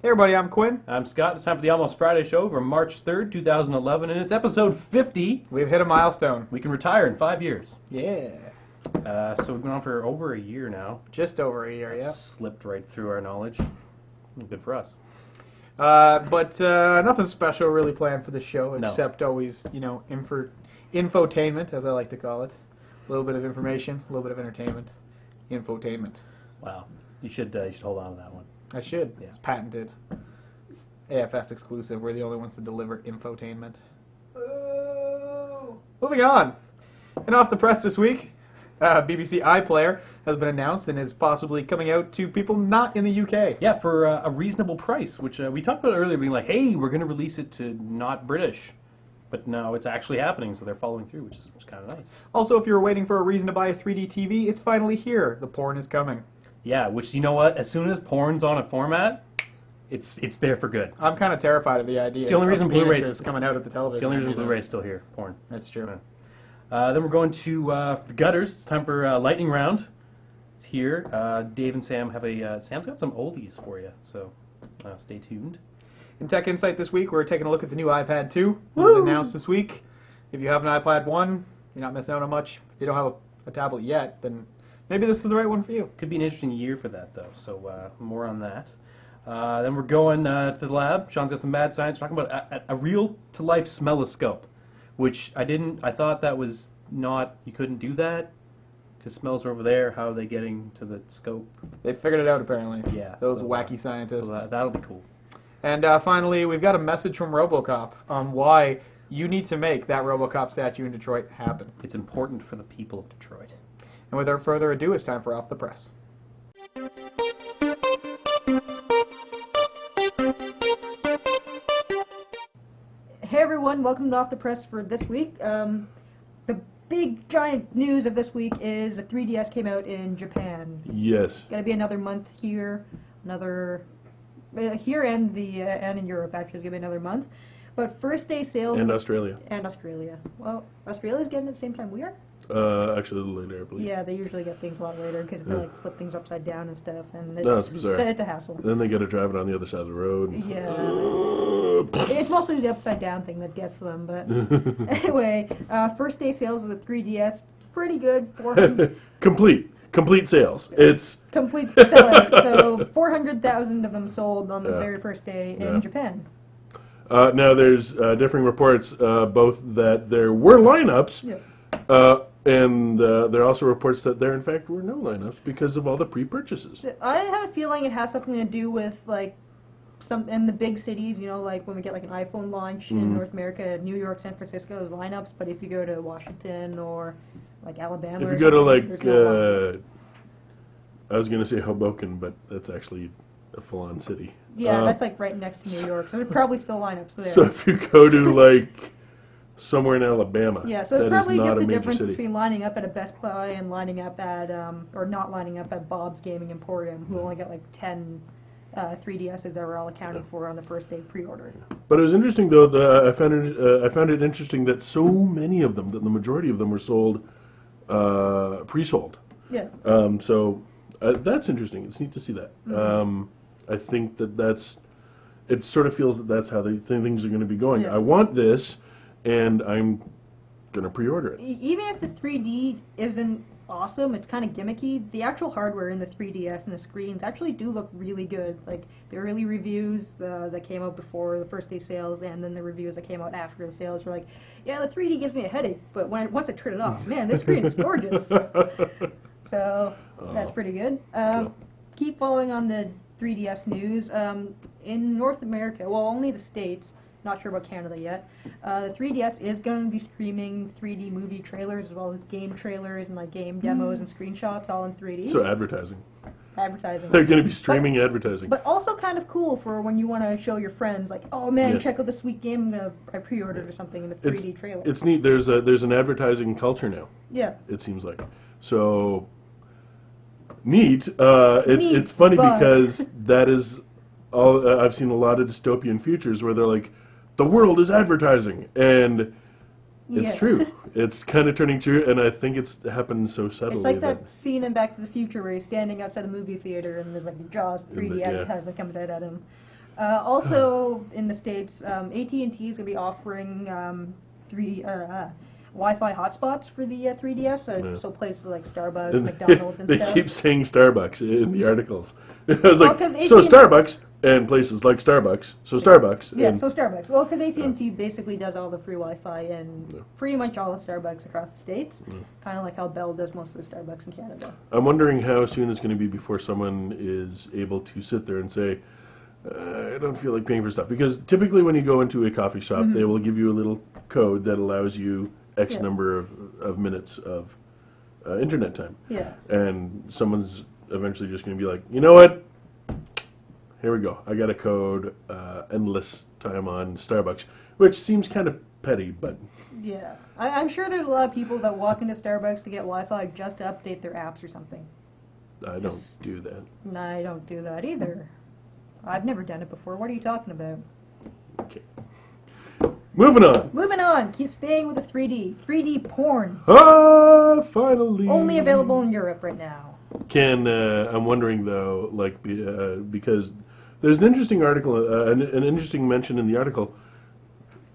Hey everybody, I'm Quinn. I'm Scott. It's time for the Almost Friday show for March 3rd, 2011, and it's episode 50. We've hit a milestone. We can retire in 5 years. Yeah. So we've been on for over a year now. Just over a year, yeah. Slipped right through our knowledge. Good for us. But nothing special really planned for the show, except always, infotainment, as I like to call it. A little bit of information, a little bit of entertainment. Infotainment. Wow. You should hold on to that one. I should. Yeah. It's patented. It's AFS exclusive. We're the only ones to deliver infotainment. Oh. Moving on. And off the press this week, BBC iPlayer has been announced and is possibly coming out to people not in the UK. Yeah, for a reasonable price, which we talked about earlier, being like, hey, we're going to release it to not British. But no, it's actually happening, so they're following through, which is kind of nice. Also, if you were waiting for a reason to buy a 3D TV, it's finally here. The porn is coming. Yeah, which, you know what? As soon as porn's on a format, it's there for good. I'm kind of terrified of the idea. It's the only reason Blu-ray is coming out at the television. It's the only reason Blu-ray is still here. Porn. That's true. Yeah. Then we're going to the gutters. It's time for lightning round. It's here. Dave and Sam have Sam's got some oldies for you, so stay tuned. In Tech Insight this week, we're taking a look at the new iPad 2. It was announced this week. If you have an iPad 1, you're not missing out on much. If you don't have a tablet yet, then maybe this is the right one for you. Could be an interesting year for that, though, so more on that. Then we're going to the lab. Sean's got some mad science. We're talking about a real-to-life smelloscope, which I thought that was not, you couldn't do that, because smells are over there. How are they getting to the scope? They figured it out, apparently. Yeah. Those wacky scientists. So that'll be cool. And finally, we've got a message from Robocop on why you need to make that Robocop statue in Detroit happen. It's important for the people of Detroit. And without further ado, it's time for Off the Press. Hey everyone, welcome to Off the Press for this week. The big giant news of this week is the 3DS came out in Japan. Yes. Gonna be another month here, here and in Europe actually. It's gonna be another month. But first day sales And Australia. And Australia. Well, Australia's getting it at the same time we are. Actually, a little later, I believe. Yeah, they usually get things a lot later because they like flip things upside down and stuff, and That's bizarre. It's a hassle. Then they got to drive it on the other side of the road. Yeah, it's mostly the upside down thing that gets them. But anyway, first day sales of the 3DS pretty good. 400 Complete sales. It's complete sellout. So 400,000 of them sold on the very first day in Japan. now there's differing reports, both that there were lineups. Yeah. And there are also reports that there, in fact, were no lineups because of all the pre-purchases. I have a feeling it has something to do with like some in the big cities. You know, like when we get like an iPhone launch in North America, New York, San Francisco is lineups. But if you go to Washington or like Alabama, If or you go to something, like, there's no I was going to say Hoboken, but that's actually a full-on city. yeah, that's like right next to New York, so there's probably still lineups there. So if you go to like somewhere in Alabama, Yeah, so it's that probably is not just a the major difference city. between lining up at a Best Buy and lining up at, or not lining up at Bob's Gaming Emporium, who only got like 10 3DSs that were all accounted for on the first day pre-order. But it was interesting, though. I found it interesting that so many of them, that the majority of them, were sold pre-sold. Yeah. So that's interesting. It's neat to see that. I think that's. It sort of feels that that's how things are going to be going. Yeah. I want this, and I'm going to pre-order it. Even if the 3D isn't awesome, it's kind of gimmicky, the actual hardware in the 3DS and the screens actually do look really good. Like the early reviews that came out before the first day sales, and then the reviews that came out after the sales were like, yeah, the 3D gives me a headache, but once I turn it off, man, this screen is gorgeous. So that's pretty good. Keep following on the 3DS news. In North America, well, only the States, not sure about Canada yet, the 3DS is going to be streaming 3D movie trailers as well as game trailers and like game demos and screenshots all in 3D. So advertising. Advertising. They're going to be streaming advertising. But also kind of cool for when you want to show your friends, like, oh man, check out this sweet game I pre-ordered or something in the 3D trailer. It's neat. There's an advertising culture now. Yeah. It seems like. So neat. It's funny but because that is all. I've seen a lot of dystopian futures where they're like, the world is advertising, and it's true. It's kind of turning true, and I think it's happened so subtly. It's like that scene in Back to the Future where he's standing outside a movie theater and there's like the Jaws 3D advertising comes out at him. Also in the States, AT&T is going to be offering Wi-Fi hotspots for the 3DS, so places like Starbucks, And McDonald's, and they stuff. keep saying Starbucks in the articles. I was Well, like, 'cause so AT&T Starbucks and places like Starbucks. So Starbucks. Yeah, and- so Starbucks. Well, because AT&T basically does all the free Wi-Fi in pretty much all the Starbucks across the States, kind of like how Bell does most of the Starbucks in Canada. I'm wondering how soon it's going to be before someone is able to sit there and say, I don't feel like paying for stuff. Because typically when you go into a coffee shop, they will give you a little code that allows you X Yeah. number of minutes of internet time. Yeah. And someone's eventually just going to be like, you know what? Here we go. I got a code, endless time on Starbucks, which seems kind of petty, but Yeah. I'm sure there's a lot of people that walk into Starbucks to get Wi-Fi just to update their apps or something. I don't do that. No, I don't do that either. I've never done it before. What are you talking about? Okay. Moving on. Moving on. Keep staying with the 3D. 3D porn. Ah, finally. Only available in Europe right now. I'm wondering though, like, because there's an interesting article, an interesting mention in the article.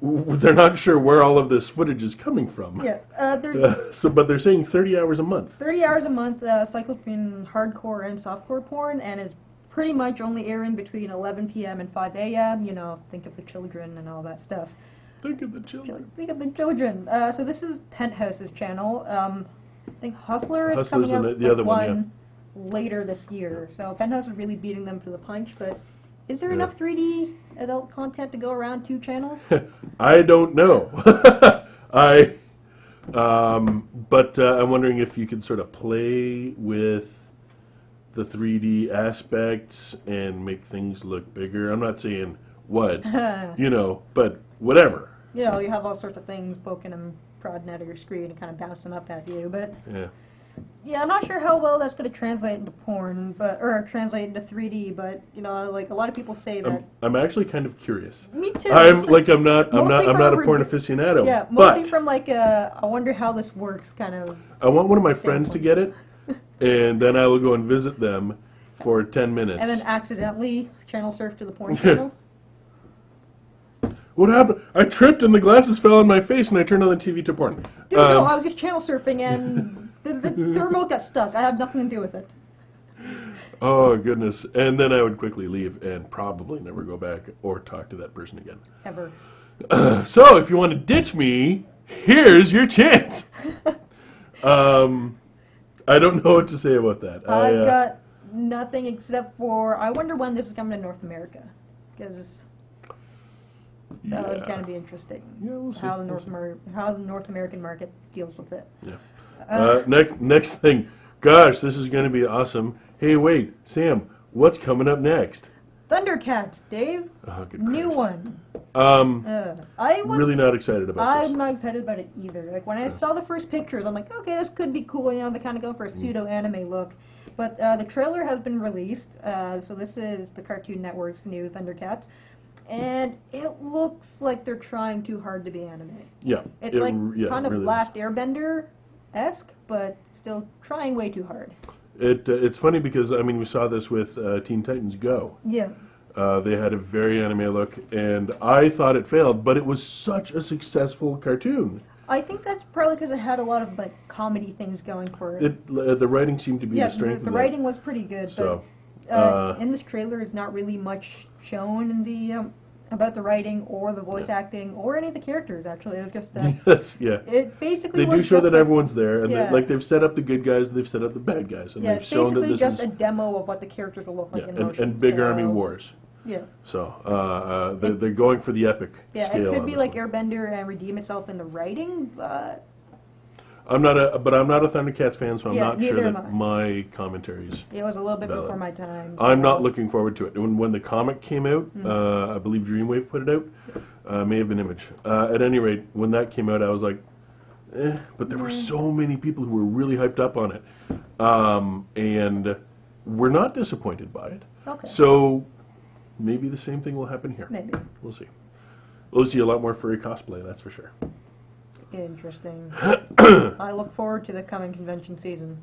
They're not sure where all of this footage is coming from. Yeah. There's But they're saying 30 hours a month. 30 hours a month, cycled between hardcore and softcore porn, and it's pretty much only airing between 11 p.m. and 5 a.m. You know, think of the children and all that stuff. Think of the children. Think of the children. So this is Penthouse's channel. I think Hustler is Hustler's coming out the with other one, later this year. So Penthouse is really beating them to the punch, but is there Yeah. enough 3D adult content to go around 2 channels? I don't know. But I'm wondering if you could sort of play with the 3D aspects and make things look bigger. I'm not saying what, but whatever. You know, you have all sorts of things poking and prodding out of your screen and kind of bouncing up at you, but Yeah. yeah, I'm not sure how well that's going to translate into porn, or translate into 3D. But like a lot of people say that. I'm actually kind of curious. Me too. I'm not Mostly a from porn a aficionado. Yeah, mostly but from like I wonder how this works kind of. I want one of my friends to get it, and then I will go and visit them for 10 minutes. And then accidentally channel surf to the porn channel. What happened? I tripped and the glasses fell on my face, and I turned on the TV to porn. Dude, no, I was just channel surfing and the remote got stuck. I had nothing to do with it. Oh goodness! And then I would quickly leave and probably never go back or talk to that person again. Ever. So if you want to ditch me, here's your chance. I don't know what to say about that. I've got nothing except for I wonder when this is coming to North America, because that would kind of be interesting. Yeah, we'll see. How the North American market deals with it. Yeah. Next thing. Gosh, this is going to be awesome. Hey, wait, Sam, what's coming up next? Thundercats, Dave. Oh, good New Christ. one. I was Really not excited about I'm this. not excited about it either. Like when I saw the first pictures, I'm like, okay, this could be cool. They're kind of going for a pseudo anime look. But the trailer has been released. So this is the Cartoon Network's new Thundercats. And it looks like they're trying too hard to be anime. Yeah. It's like yeah, kind of really Last Airbender-esque, but still trying way too hard. It's funny because, I mean, we saw this with Teen Titans Go. Yeah. They had a very anime look, and I thought it failed, but it was such a successful cartoon. I think that's probably because it had a lot of like comedy things going for it. The writing seemed to be Yeah, the strength the of it. writing was pretty good. So, but in this trailer, it's not really much shown in the about the writing or the voice acting or any of the characters. Actually, it was just it basically. They do was show just that everyone's there, and yeah. they've set up the good guys, and they've set up the bad guys, and Yeah, they've it's shown that basically this just is a demo of what the characters will look like in motion. and big so, army wars. Yeah. So they're going for the epic Yeah, scale. it could on be this like one. Airbender and redeem itself in the writing, but I'm not a Thundercats fan, so I'm Yeah, not sure neither that am I. my commentaries. it was a little bit Valid. before my time. I'm so- not looking forward to it. When the comic came out, I believe Dreamwave put it out. May have been Image. At any rate, when that came out, I was like, but there were so many people who were really hyped up on it, and we're not disappointed by it. Okay. So maybe the same thing will happen here. Maybe. We'll see. We'll see a lot more furry cosplay, that's for sure. Interesting. I look forward to the coming convention season.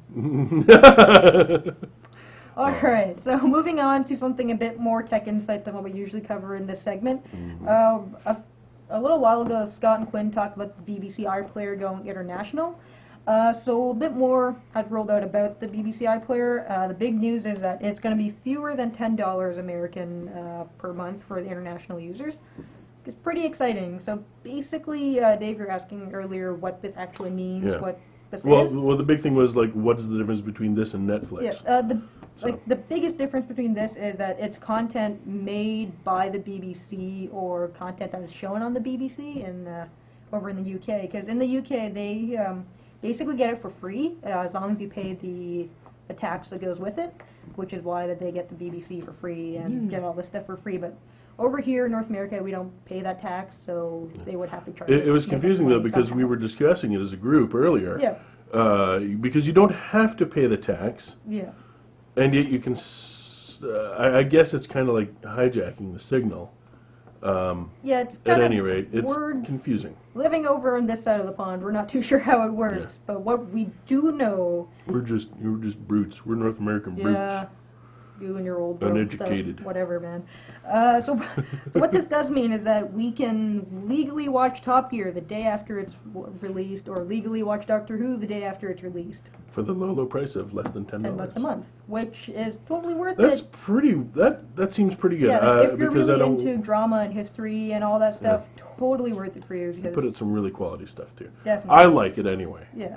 Alright, so moving on to something a bit more tech insight than what we usually cover in this segment. A little while ago, Scott and Quinn talked about the BBC iPlayer going international. So a bit more had rolled out about the BBC iPlayer. The big news is that it's going to be fewer than $10 American per month for the international users. It's pretty exciting. So basically, Dave, you're asking earlier what this actually means, what this is. Well, the big thing was like, what is the difference between this and Netflix? Yeah, the biggest difference between this is that it's content made by the BBC or content that is shown on the BBC over in the UK. Because in the UK, they basically get it for free as long as you pay the tax that goes with it, which is why that they get the BBC for free and get all this stuff for free. But over here in North America, we don't pay that tax, so they would have to charge us. It was confusing, though, because we were discussing it as a group earlier. Yeah. Because you don't have to pay the tax. Yeah. And yet you can, I guess it's kind of like hijacking the signal. Yeah, it's at any rate, it's confusing. Living over on this side of the pond, we're not too sure how it works. But what we do know... You're just brutes. We're North American brutes. You and your old uneducated stuff, whatever, man. So what this does mean is that we can legally watch Top Gear the day after it's released, or legally watch Doctor Who the day after it's released. For the low price of less than $10. $10 a month, which is totally worth it. That's pretty. That seems pretty good. Yeah, like if you're really into drama and history and all that stuff, totally worth it for you. Because put in some really quality stuff too. Definitely. I like it anyway. Yeah.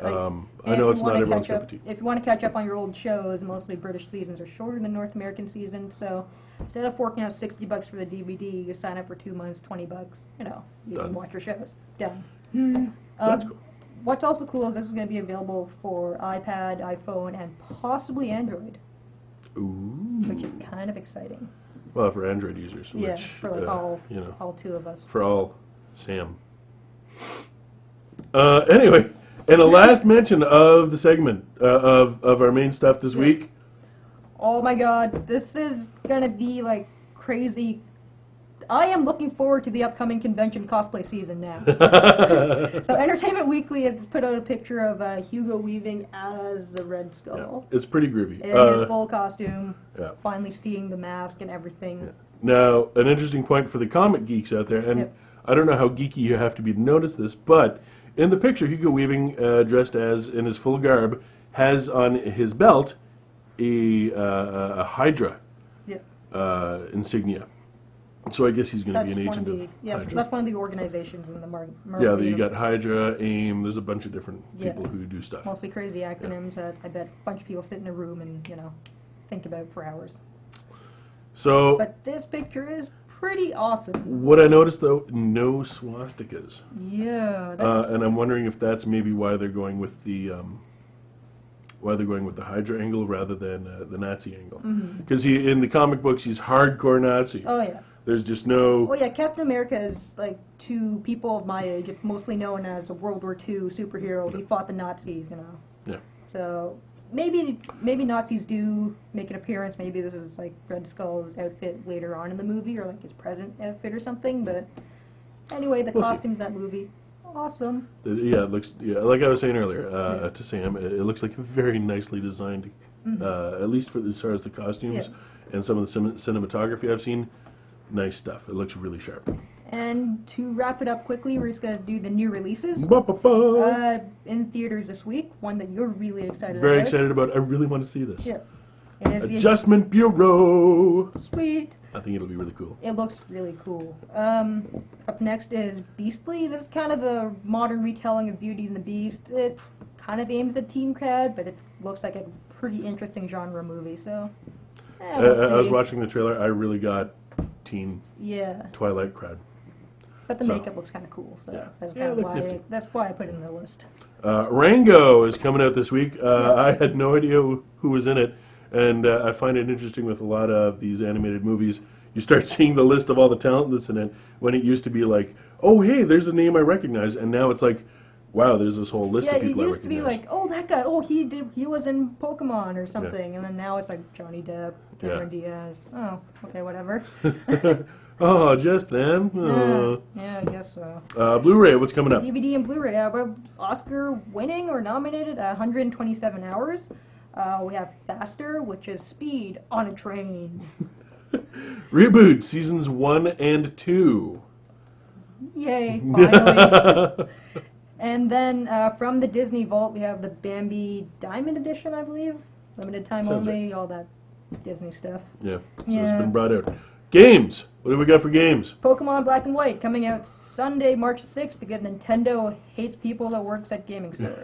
I know it's not everyone's cup of tea. If you want to catch up on your old shows, mostly British seasons are shorter than North American seasons, so instead of forking out $60 for the DVD, you sign up for 2 months, $20. You can watch your shows. Done. That's cool. What's also cool is this is going to be available for iPad, iPhone, and possibly Android. Ooh. Which is kind of exciting. Well, for Android users. Yeah, which, for like all two of us. For all Sam. Anyway, and a last mention of the segment of our main stuff this week. Oh my god, this is gonna be like crazy. I am looking forward to the upcoming convention cosplay season now. So Entertainment Weekly has put out a picture of Hugo Weaving as the Red Skull. Yeah, it's pretty groovy. In his full costume, finally seeing the mask and everything. Yeah. Now, an interesting point for the comic geeks out there, and I don't know how geeky you have to be to notice this, but in the picture, Hugo Weaving, dressed as in his full garb, has on his belt a Hydra insignia. So I guess he's going to be an agent of Hydra. That's one of the organizations in the Marvel universe. You got Hydra, AIM, there's a bunch of different people who do stuff. Mostly crazy acronyms that I bet a bunch of people sit in a room and, think about for hours. So, but this picture is pretty awesome. What I noticed, though, no swastikas. Yeah. And I'm wondering if that's maybe why they're going with the Hydra angle rather than the Nazi angle. Because in the comic books, he's hardcore Nazi. Oh, yeah. There's just no... Well, yeah, Captain America is, like, to people of my age, it's mostly known as a World War II superhero. He fought the Nazis, Yeah. So maybe Nazis do make an appearance. Maybe this is, like, Red Skull's outfit later on in the movie, or, like, his present outfit or something. But anyway, the costumes in that movie, awesome. It looks... Yeah, like I was saying earlier to Sam, it looks like a very nicely designed, at least for as far as the costumes and some of the cinematography I've seen. Nice stuff. It looks really sharp. And to wrap it up quickly, we're just going to do the new releases in theaters this week. One that you're really excited about. Very excited about. I really want to see this. Yeah. Adjustment Bureau. Sweet. I think it'll be really cool. It looks really cool. Up next is Beastly. This is kind of a modern retelling of Beauty and the Beast. It's kind of aimed at the teen crowd, but it looks like a pretty interesting genre movie. So, we'll see. I was watching the trailer. I really got teen Twilight crowd. But the makeup looks kind of cool, so that's why I put it in the list. Rango is coming out this week. I had no idea who was in it, and I find it interesting with a lot of these animated movies. You start seeing the list of all the talent that's in it, when it used to be like, oh, hey, there's a name I recognize, and now it's like, wow, there's this whole list of people I recognize. Yeah, it used to be like, oh, that guy, oh, he was in Pokemon or something, and then now it's like Johnny Depp, Cameron Diaz. Oh, okay, whatever. Oh, just them? Oh. Yeah, I guess so. Blu-ray, what's coming up? DVD and Blu-ray. We're Oscar winning or nominated 127 Hours. We have Faster, which is speed on a train. Reboot seasons 1 and 2. Yay, finally. And then from the Disney Vault, we have the Bambi Diamond Edition, I believe. Limited time Sounds only, all that Disney stuff. Yeah, so Yeah. it's been brought out. Games. What do we got for games? Pokemon Black and White coming out Sunday, March 6th, because Nintendo hates people that works at gaming stores.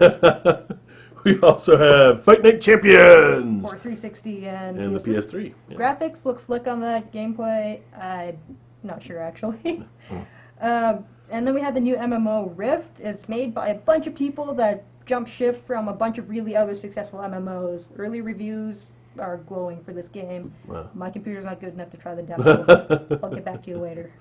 We also have Fight Night Champions For 360 and and the PS3. PS3. Yeah. Graphics look slick on that. Gameplay, I'm not sure actually. And then we had the new MMO Rift. It's made by a bunch of people that jumped ship from a bunch of really other successful MMOs. Early reviews are glowing for this game. Wow. My computer's not good enough to try the demo, but I'll get back to you later.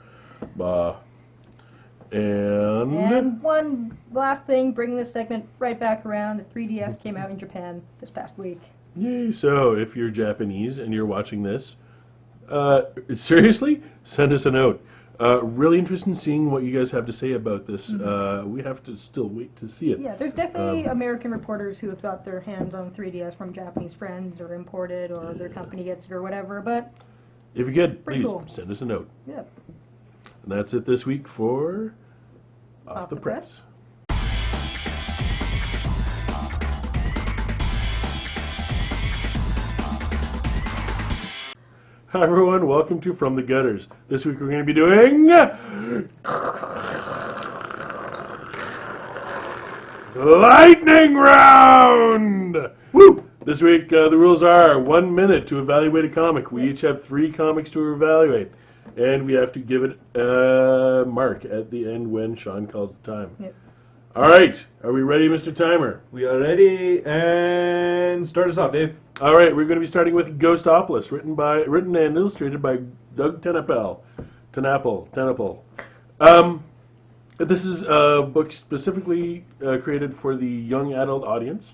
And one last thing, bringing this segment right back around, the 3DS came out in Japan this past week. Yay, so if you're Japanese and you're watching this, seriously, send us a note. Really interested in seeing what you guys have to say about this. We have to still wait to see it. Yeah, there's definitely American reporters who have got their hands on 3DS from Japanese friends or imported or their company gets it or whatever, but If you get, Pretty please cool. send us a note. yeah. And that's it this week for Off the the Press. Hi everyone, welcome to From the Gutters. This week we're going to be doing Lightning Round! Woo! This week the rules are 1 minute to evaluate a comic. We each have 3 comics to evaluate. And we have to give it a mark at the end when Sean calls the time. Yep. All right, are we ready, Mr. Timer? We are ready, and start us off, Dave. All right, we're going to be starting with Ghostopolis, written and illustrated by Doug Tenapel. This is a book specifically created for the young adult audience,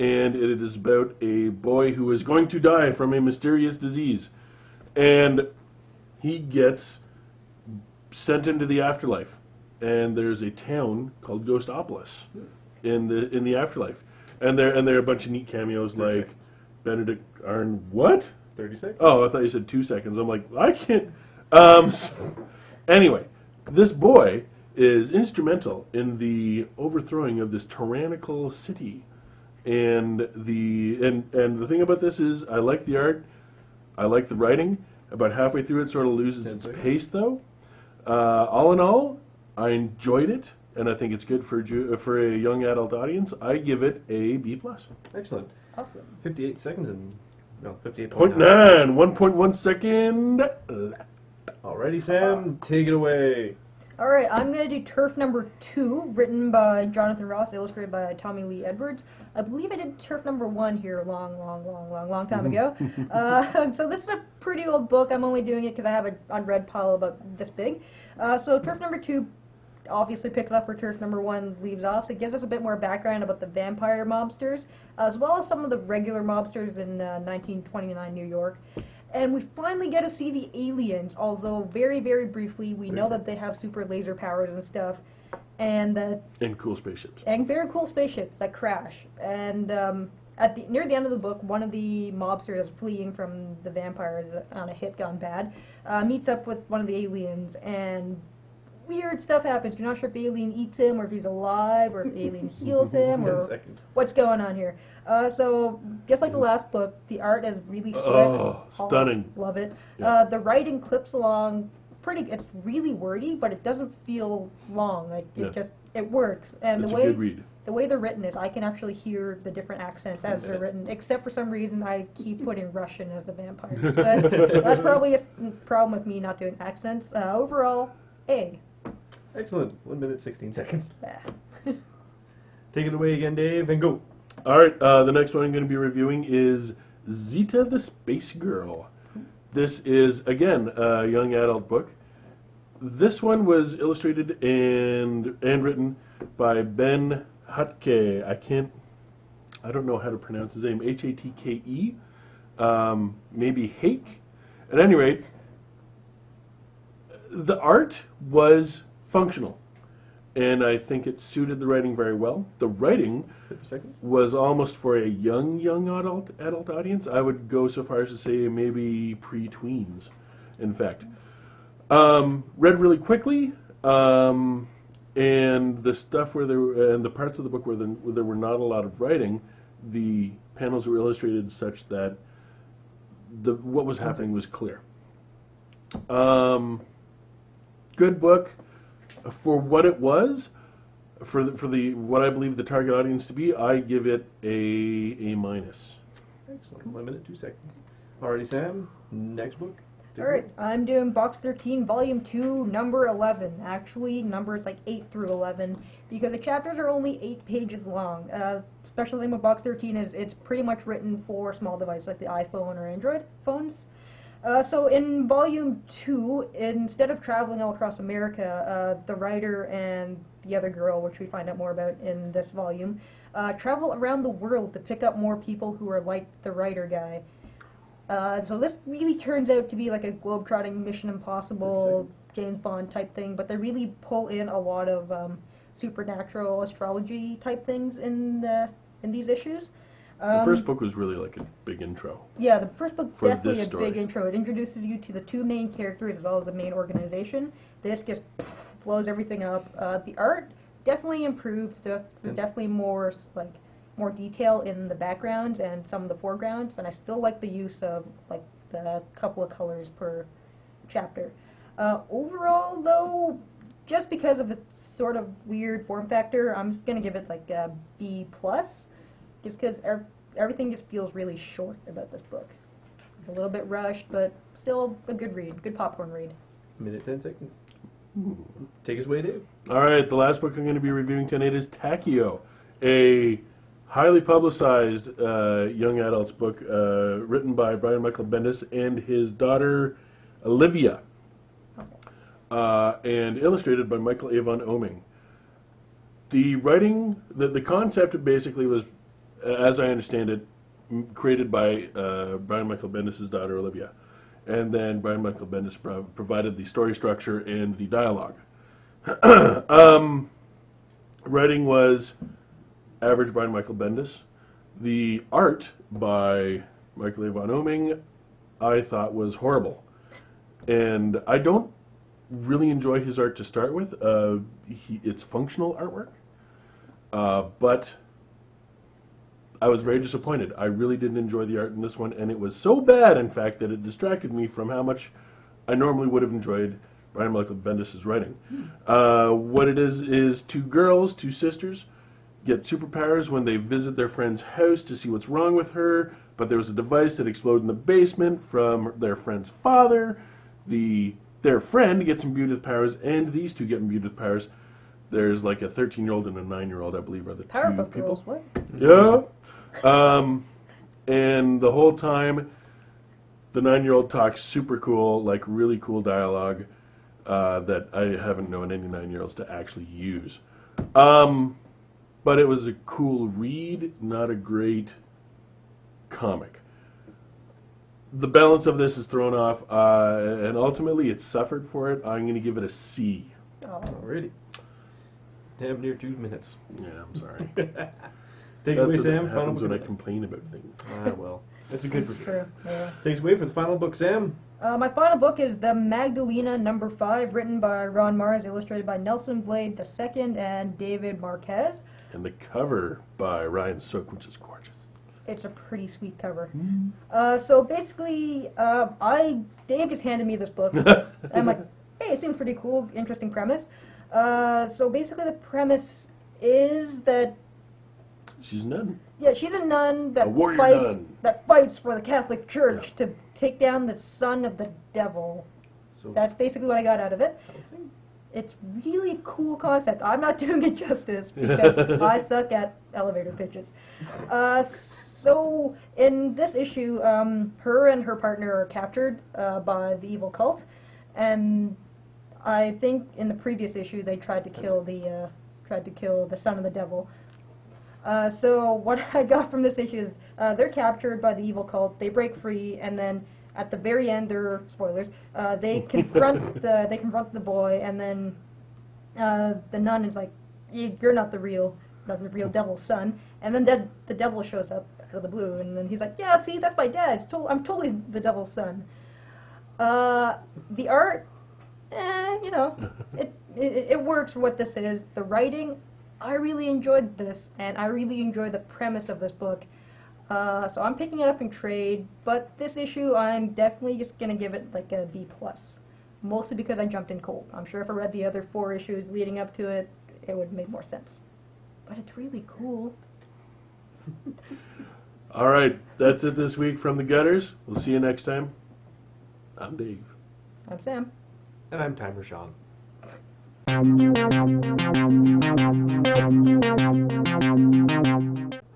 and it is about a boy who is going to die from a mysterious disease, and he gets sent into the afterlife. And there's a town called Ghostopolis in the afterlife, and there are a bunch of neat cameos 30 like seconds. Benedict Arn. What? 30 seconds? Oh, I thought you said 2 seconds. I'm like, I can't. Anyway, this boy is instrumental in the overthrowing of this tyrannical city, and the thing about this is, I like the art, I like the writing. About halfway through, it sort of loses 10 its seconds. pace, though. All in all, I enjoyed it, and I think it's good for a young adult audience. I give it a B+. Excellent. Awesome. 58 seconds and, no, 58.9. 1.1 second left. Alrighty, Sam, take it away. All right, I'm going to do Turf number 2, written by Jonathan Ross, illustrated by Tommy Lee Edwards. I believe I did Turf number 1 here a long time ago. So this is a pretty old book. I'm only doing it because I have an unread pile about this big. So Turf number 2 obviously picks up where Turf number 1 leaves off. So it gives us a bit more background about the vampire mobsters, as well as some of the regular mobsters in 1929 New York. And we finally get to see the aliens, although very, very briefly. We know that they have super laser powers and stuff, and Cool spaceships. and very cool spaceships that crash. And near the end of the book, one of the mobsters fleeing from the vampires on a hit gone bad meets up with one of the aliens, and weird stuff happens. You're not sure if the alien eats him, or if he's alive, or if the alien heals him, 10 or seconds. what's going on here. So, just like the last book, the art is really slick. Oh, stunning. Love it. Yeah. The writing clips along it's really wordy, but it doesn't feel long. Like, it works. And It's the a good read. the way they're written is I can actually hear the different accents as they're written, except for some reason I keep putting Russian as the vampires. But that's probably a problem with me not doing accents. Overall, A. Excellent. 1 minute, 16 seconds. Ah. Take it away again, Dave, and go. All right, the next one I'm going to be reviewing is Zeta the Space Girl. This is, again, a young adult book. This one was illustrated and written by Ben Hutke. I don't know how to pronounce his name. Hatke. Maybe Hake. At any rate, the art was functional. and I think it suited the writing very well. The writing 50 seconds. was almost for a young adult audience. I would go so far as to say maybe pre-tweens, in fact. Read really quickly, and the stuff where and the parts of the book where there were not a lot of writing, the panels were illustrated such that what was happening was clear. Good book for what it was. For the what I believe the target audience to be, I give it a minus. Excellent. 1 minute, 2 seconds. Alrighty, Sam. Next book. Alright, I'm doing Box 13, Volume 2, Number 11. Actually, numbers like 8 through 11, because the chapters are only 8 pages long. Special thing with Box 13 is it's pretty much written for small devices like the iPhone or Android phones. So in Volume 2, instead of traveling all across America, the writer and the other girl, which we find out more about in this volume, travel around the world to pick up more people who are like the writer guy. So this really turns out to be like a globetrotting Mission Impossible, James Bond type thing, but they really pull in a lot of supernatural astrology type things in these issues. The first book was really like a big intro. Yeah, the first book For definitely this a story. big intro. It introduces you to the two main characters as well as the main organization. This just blows everything up. The art definitely improved. There's definitely more detail in the backgrounds and some of the foregrounds, and I still like the use of like the couple of colors per chapter. Overall, though, just because of its sort of weird form factor, I'm just gonna give it like a B+. Just because everything just feels really short about this book. It's a little bit rushed, but still a good read, good popcorn read. Minute, 10 seconds. Take us away, Dave. All right, the last book I'm going to be reviewing tonight is Takio, a highly publicized young adults book written by Brian Michael Bendis and his daughter Olivia, and illustrated by Michael Avon Oeming. The writing, the concept basically was, as I understand it, created by Brian Michael Bendis' daughter Olivia, and then Brian Michael Bendis provided the story structure and the dialogue. Writing was average Brian Michael Bendis. The art by Michael Avon Oeming I thought was horrible, and I don't really enjoy his art to start with. It's functional artwork, but I was very disappointed. I really didn't enjoy the art in this one, and it was so bad, in fact, that it distracted me from how much I normally would have enjoyed Brian Michael Bendis' writing. What it is two girls, two sisters, get superpowers when they visit their friend's house to see what's wrong with her, but there was a device that exploded in the basement from their friend's father. Their friend gets imbued with powers, and these two get imbued with powers. There's like a 13-year-old and a 9-year-old, I believe, are the Powerpuff two people. Girls, what? Yeah. And the whole time, the 9-year-old talks super cool, like really cool dialogue that I haven't known any 9-year-olds to actually use. But it was a cool read, not a great comic. The balance of this is thrown off, and ultimately it suffered for it. I'm going to give it a C. Oh. Alrighty. Damn near 2 minutes. Yeah, I'm sorry. Take it away, That's Sam. what Final happens book. when I complain about things. Well, that's a good It's review. true. Yeah. Take us away for the final book, Sam. My final book is The Magdalena No. 5, written by Ron Mars, illustrated by Nelson Blade II and David Marquez. And the cover by Ryan Sook, which is gorgeous. It's a pretty sweet cover. So basically, Dave just handed me this book. I'm like, hey, it seems pretty cool, interesting premise. So basically the premise is that She's a nun. yeah, she's a nun A warrior fights nun. that fights for the Catholic Church to take down the son of the devil. So, That's basically what I got out of it. I'll see. It's really a cool concept. I'm not doing it justice because I suck at elevator pitches. So in this issue, her and her partner are captured by the evil cult, and I think in the previous issue they tried to kill the son of the devil. So what I got from this issue is they're captured by the evil cult. They break free, and then at the very end, they're spoilers. They confront the boy, and then the nun is like, you're not the real devil's son. And then the devil shows up out of the blue, and then he's like, yeah, see, that's my dad. I'm totally the devil's son. The art, it works for what this is. The writing, I really enjoyed this, and I really enjoy the premise of this book. So I'm picking it up in trade, but this issue I'm definitely just going to give it like a B+. Mostly because I jumped in cold. I'm sure if I read the other 4 issues leading up to it, it would make more sense. But it's really cool. All right, that's it this week from the Gutters. We'll see you next time. I'm Dave. I'm Sam. And I'm Timer Sean.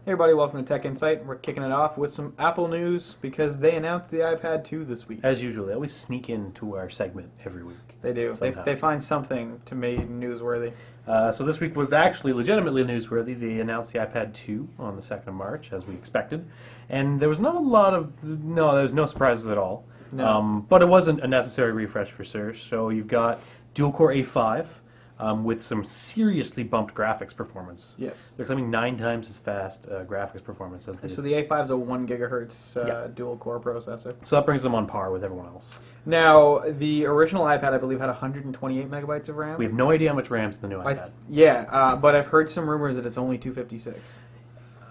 Hey everybody, welcome to Tech Insight. We're kicking it off with some Apple news because they announced the iPad 2 this week. As usual, they always sneak into our segment every week. They do. They find something to make newsworthy. So this week was actually legitimately newsworthy. They announced the iPad 2 on the 2nd of March, as we expected. And there was there was no surprises at all. No. But it wasn't a necessary refresh for sure. So you've got dual-core A5 with some seriously bumped graphics performance. Yes. They're claiming 9 times as fast graphics performance as the... So the A5 is a 1 gigahertz dual-core processor. So that brings them on par with everyone else. Now, the original iPad, I believe, had 128 megabytes of RAM. We have no idea how much RAM's in the new iPad. But I've heard some rumors that it's only 256.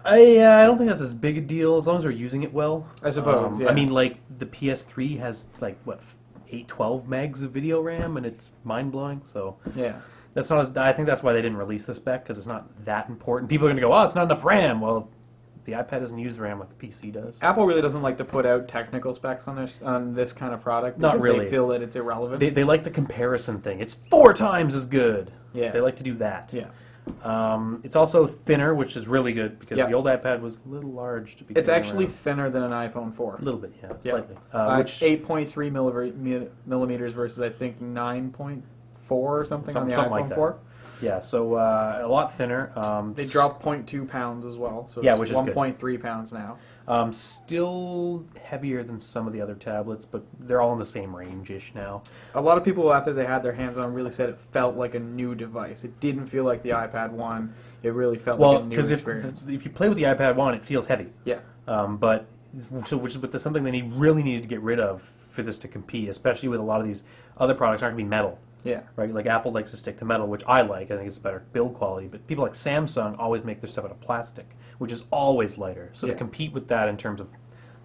I don't think that's as big a deal as long as we're using it well. I suppose, yeah. I mean, like, the PS3 has, 12 megs of video RAM, and it's mind-blowing, so... Yeah. That's not. I think that's why they didn't release the spec, because it's not that important. People are going to go, oh, it's not enough RAM. Well, the iPad doesn't use RAM like the PC does. Apple really doesn't like to put out technical specs on this kind of product Not because really. they feel that it's irrelevant. They like the comparison thing. It's 4 times as good. Yeah. They like to do that. Yeah. It's also thinner, which is really good, because Yeah. the old iPad was a little large to be It's carrying actually around. thinner than an iPhone 4. A little bit, yeah, Yeah. slightly. Which 8.3 millimeters versus, I think, 9.4 or something on the something iPhone like that. 4. Yeah, so a lot thinner. They dropped 0.2 pounds as well, so Yeah, it's which is good. 1.3 pounds now. Still heavier than some of the other tablets, but they're all in the same range-ish now. A lot of people, after they had their hands on, really said it felt like a new device. It didn't feel like the iPad 1. It really felt like a new because experience. if you play with the iPad 1, it feels heavy. Yeah. Which is something they really needed to get rid of for this to compete, especially with a lot of these other products aren't going to be metal. Yeah. Right? Like Apple likes to stick to metal, which I like. I think it's a better build quality. But people like Samsung always make their stuff out of plastic, which is always lighter. So Yeah. to compete with that in terms of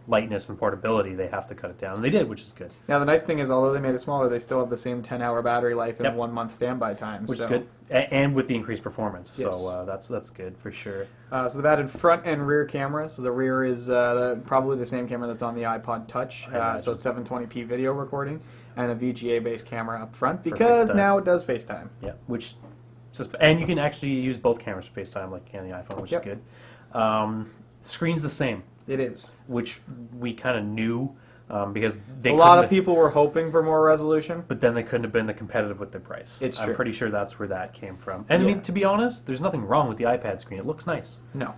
lightness and portability, they have to cut it down. And they did, which is good. Now, the nice thing is, although they made it smaller, they still have the same 10-hour battery life and Yep. 1 month standby time. Which is good. And with the increased performance. Yes. So that's good for sure. So they've added front and rear cameras. So the rear is probably the same camera that's on the iPod Touch. So 720p video recording and a VGA-based camera up front because FaceTime. now it does FaceTime. Yeah, and you can actually use both cameras for FaceTime like you can on the iPhone, which Yep. is good. Screen's the same, It is. which we kind of knew because they A lot couldn't- of people were hoping for more resolution. but then they couldn't have been the competitive with their price. It's I'm true. pretty sure that's where that came from. And I Yeah. mean, to be honest, there's nothing wrong with the iPad screen. It looks nice. No.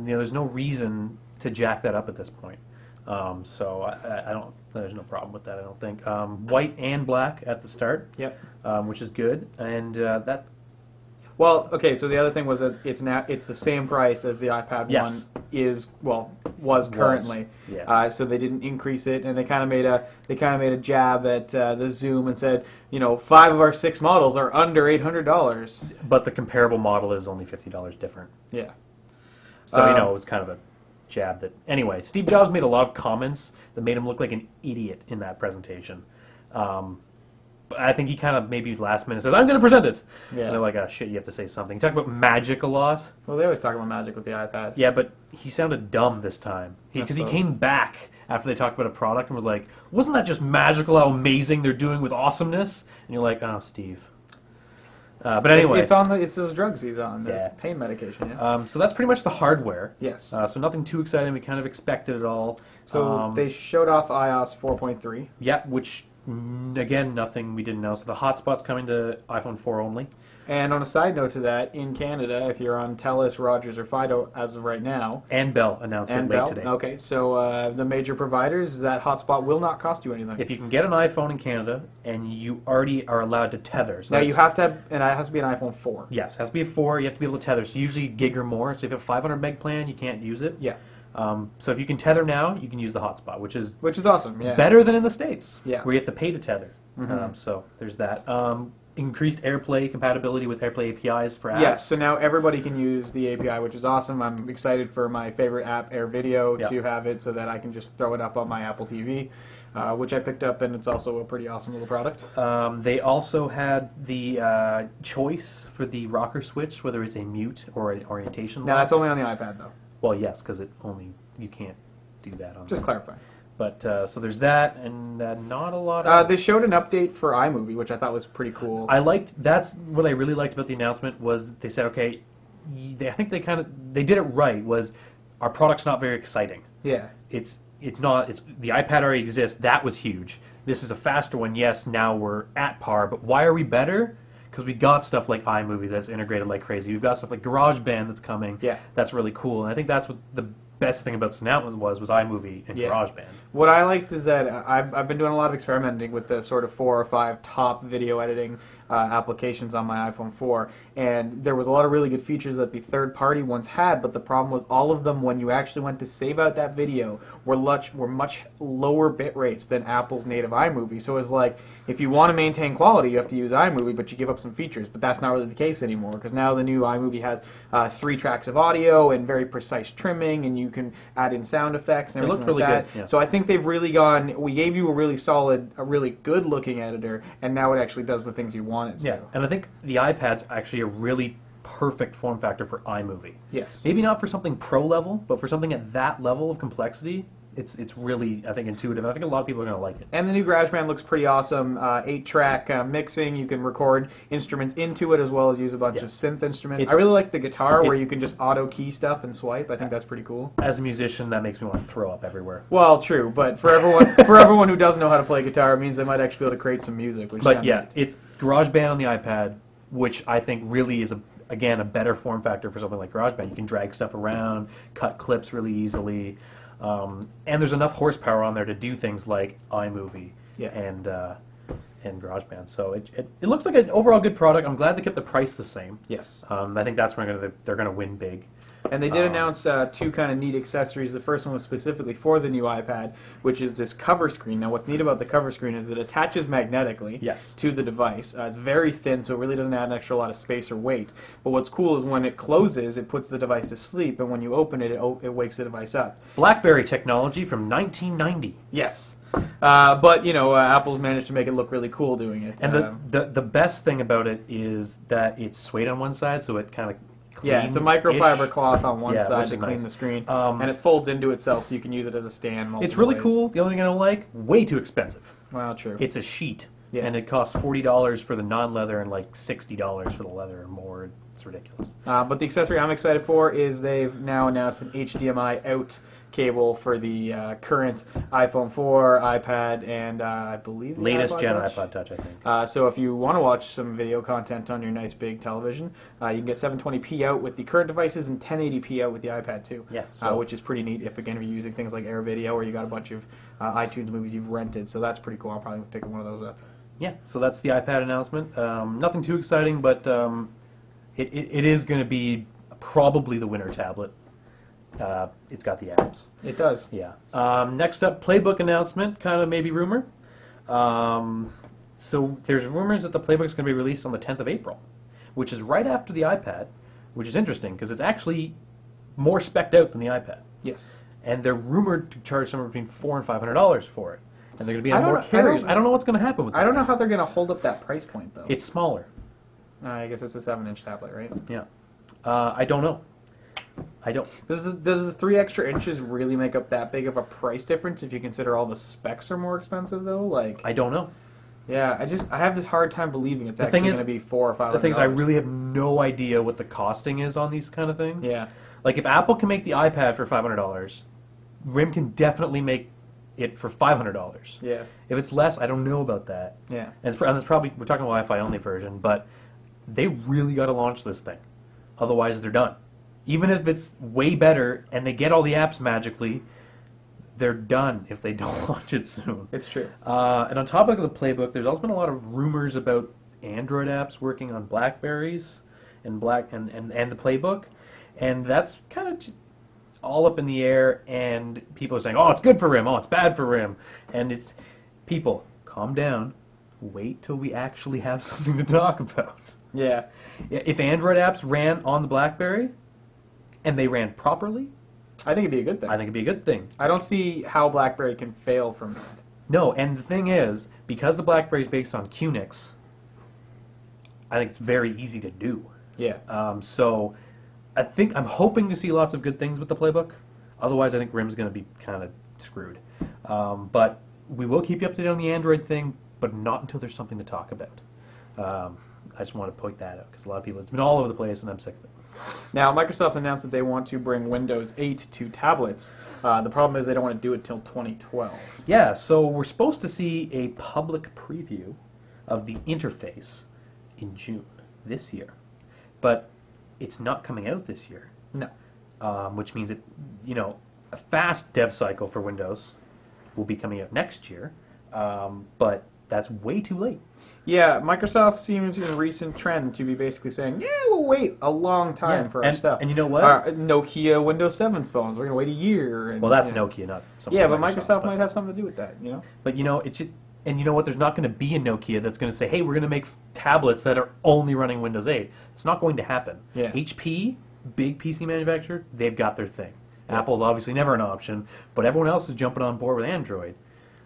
There's no reason to jack that up at this point. So I don't. There's no problem with that. I don't think. White and black at the start. Yep. Which is good, and that. Well, okay. So the other thing was that it's the same price as the iPad Yes. 1 was currently. Yeah. So they didn't increase it, and they kind of made a jab at the Zoom and said, 5 of our 6 models are under $800. But the comparable model is only $50 different. Yeah. So, it was kind of a jab that... Anyway, Steve Jobs made a lot of comments that made him look like an idiot in that presentation. But I think he kind of maybe last minute says, I'm going to present it. Yeah. And they're like, oh, shit, you have to say something. He talked about magic a lot. Well, they always talk about magic with the iPad. Yeah, but he sounded dumb this time. Because he came back after they talked about a product and was like, wasn't that just magical how amazing they're doing with awesomeness? And you're like, oh, Steve. But anyway. It's those drugs he's on. There's Yeah. pain medication, yeah? So that's pretty much the hardware. Yes. So nothing too exciting. We kind of expected it all. So they showed off iOS 4.3. Yeah, which, again, nothing we didn't know. So the hotspot's coming to iPhone 4 only. And on a side note to that, in Canada, if you're on TELUS, Rogers, or Fido as of right now, And Bell announced it and late Bell, today. okay, so the major providers, that hotspot will not cost you anything. If you can get an iPhone in Canada and you already are allowed to tether, so Now that's- you have to have, and it has to be an iPhone 4. Yes, it has to be a 4. You have to be able to tether. So usually gig or more. So if you have a 500 meg plan, you can't use it. Yeah, So if you can tether now, you can use the hotspot, which is which is awesome. Yeah, better than in the States, Yeah. where you have to pay to tether. So there's that. Increased AirPlay compatibility with AirPlay APIs for apps. Yes, so now everybody can use the API, which is awesome. I'm excited for my favorite app, Air Video, Yeah. to have it so that I can just throw it up on my Apple TV, which I picked up, and it's also a pretty awesome little product. They also had the choice for the rocker switch, whether it's a mute or an orientation. Now lock. that's only on the iPad, though. Well, yes, because you can't do that on. Just clarifying. But so there's that, and not a lot. Else. They showed an update for iMovie, which I thought was pretty cool. That's what I really liked about the announcement was they said, okay, I think they did it right. Was our product's not very exciting. Yeah. It's not. It's the iPad already exists. That was huge. This is a faster one. Yes, now we're at par. But why are we better? Because we got stuff like iMovie that's integrated like crazy. We've got stuff like GarageBand that's coming. Yeah. That's really cool. And I think that's what the best thing about this announcement was iMovie and Yeah. GarageBand. What I liked is that I've been doing a lot of experimenting with the sort of 4 or 5 top video editing applications on my iPhone 4, and there was a lot of really good features that the third-party ones had, but the problem was all of them, when you actually went to save out that video, were much lower bit rates than Apple's native iMovie. So it's like, if you want to maintain quality, you have to use iMovie, but you give up some features. But that's not really the case anymore, because now the new iMovie has 3 tracks of audio and very precise trimming, and you can add in sound effects and It everything looked like really that. good, yeah. So I think they've really gone, we gave you a really solid, a really good-looking editor, and now it actually does the things you want it to. Yeah, and I think the iPad's actually a really perfect form factor for iMovie. Yes. Maybe not for something pro level, but for something at that level of complexity, it's really, I think, intuitive. I think a lot of people are going to like it. And the new GarageBand looks pretty awesome. 8-track mixing. You can record instruments into it as well as use a bunch of synth instruments. I really like the guitar where you can just auto key stuff and swipe. I think that's pretty cool. As a musician, that makes me want to throw up everywhere. Well, true, but for everyone who doesn't know how to play guitar, it means they might actually be able to create some music. Which is But kinda yeah, neat. it's GarageBand on the iPad, which I think really is again a better form factor for something like GarageBand. You can drag stuff around, cut clips really easily, and there's enough horsepower on there to do things like iMovie and GarageBand. So it looks like an overall good product. I'm glad they kept the price the same. Yes. I think that's where they're going to win big. And they did announce 2 kind of neat accessories. The first one was specifically for the new iPad, which is this cover screen. Now, what's neat about the cover screen is it attaches magnetically to the device. It's very thin, so it really doesn't add an extra lot of space or weight. But what's cool is when it closes, it puts the device to sleep, and when you open it, it wakes the device up. BlackBerry technology from 1990. Yes. But, Apple's managed to make it look really cool doing it. And the best thing about it is that it's suede on one side, so it kind of yeah, it's a microfiber cloth on one side to clean nice. the screen, and it folds into itself so you can use it as a stand. It's really ways. cool. The only thing I don't like, way too expensive. Well, true. It's a sheet, Yeah. and it costs $40 for the non-leather and like $60 for the leather or more. It's ridiculous. But the accessory I'm excited for is they've now announced an HDMI out cable for the current iPhone 4, iPad, and I believe the Latest iPod gen Touch. iPod Touch, I think. So if you want to watch some video content on your nice big television, you can get 720p out with the current devices and 1080p out with the iPad 2. Yeah, so- which is pretty neat if you're using things like Air Video or you got a bunch of iTunes movies you've rented. So that's pretty cool. I'll probably pick one of those up. Yeah, so that's the iPad announcement. Nothing too exciting, but it is going to be probably the winter tablet. It's got the apps. It does. Yeah. Next up, Playbook announcement, kind of maybe rumor. So there's rumors that the Playbook is going to be released on the 10th of April, which is right after the iPad, which is interesting because it's actually more spec'd out than the iPad. Yes. And they're rumored to charge somewhere between $400 and $500 for it. And they're going to be on I more don't know- carriers. I don't know what's going to happen with this I don't know thing. how they're going to hold up that price point, though. It's smaller. I guess it's a 7-inch tablet, right? Yeah. I don't know. I don't. Does the 3 extra inches really make up that big of a price difference if you consider all the specs are more expensive, though? Like, I don't know. yeah, I have this hard time believing it's The actually thing is- going to be $400 or $500. The thing is, I really have no idea what the costing is on these kind of things. Yeah. Like, if Apple can make the iPad for $500, RIM can definitely make it for $500. Yeah. If it's less, I don't know about that. Yeah. And it's probably, we're talking Wi-Fi only version, but they really got to launch this thing. Otherwise, they're done. Even if it's way better and they get all the apps magically, they're done if they don't launch it soon. It's true. And on top of the playbook, there's also been a lot of rumors about Android apps working on Blackberries and the playbook, and that's kind of just all up in the air. And people are saying, "Oh, it's good for RIM. Oh, it's bad for RIM." And it's people, calm down. Wait till we actually have something to talk about. Yeah. If Android apps ran on the BlackBerry and they ran properly, I think it'd be a good thing. I think it'd be a good thing. I don't see how BlackBerry can fail from that. No, and the thing is, because the BlackBerry is based on QNX, I think it's very easy to do. Yeah. So I'm hoping to see lots of good things with the playbook. Otherwise, I think RIM's going to be kind of screwed. But we will keep you up to date on the Android thing, but not until there's something to talk about. I just want to point that out because a lot of people, it's been all over the place and I'm sick of it. Now, Microsoft's announced that they want to bring Windows 8 to tablets. The problem is they don't want to do it till 2012. Yeah, so we're supposed to see a public preview of the interface in June this year. But it's not coming out this year. No. Which means a fast dev cycle for Windows will be coming out next year. But that's way too late. Yeah, Microsoft seems in a recent trend to be basically saying, yeah, we'll wait a long time for our stuff. And you know what? Nokia Windows 7's phones, we're going to wait a year. And, Well, that's Nokia, not something. Yeah, but Microsoft might have something to do with that, you know? But and you know what? There's not going to be a Nokia that's going to say, hey, we're going to make tablets that are only running Windows 8. It's not going to happen. Yeah. HP, big PC manufacturer, they've got their thing. Yeah. Apple's obviously never an option, but everyone else is jumping on board with Android.